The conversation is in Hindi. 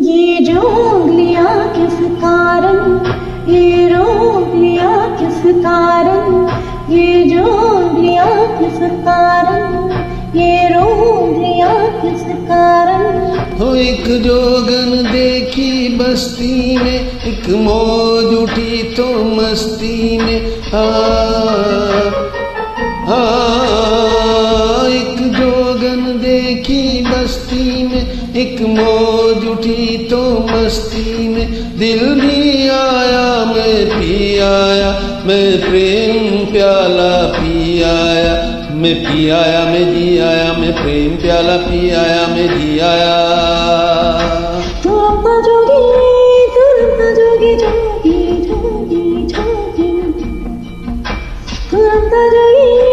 ये जोग लिया किस कारण, ये रोग लिया किस कारण, ये जोग लिया किस कारण, ये रोग लिया किस कारण। हो एक जोगन देखी बस्ती में, एक मौज उठी तो मस्ती में। एक जोगन देखी बस्ती में, एक मौज उठी तो मस्ती में। दिल भी आया मैं पी आया, मैं प्रेम प्याला पी आया, मैं पी आया मैं जी आया, मैं प्रेम प्याला पी आया मैं जी आया। तू रब्बा जोगी, तू रब्बा जोगी जोगी जोगी जोगी, तू रब्बा जोगी।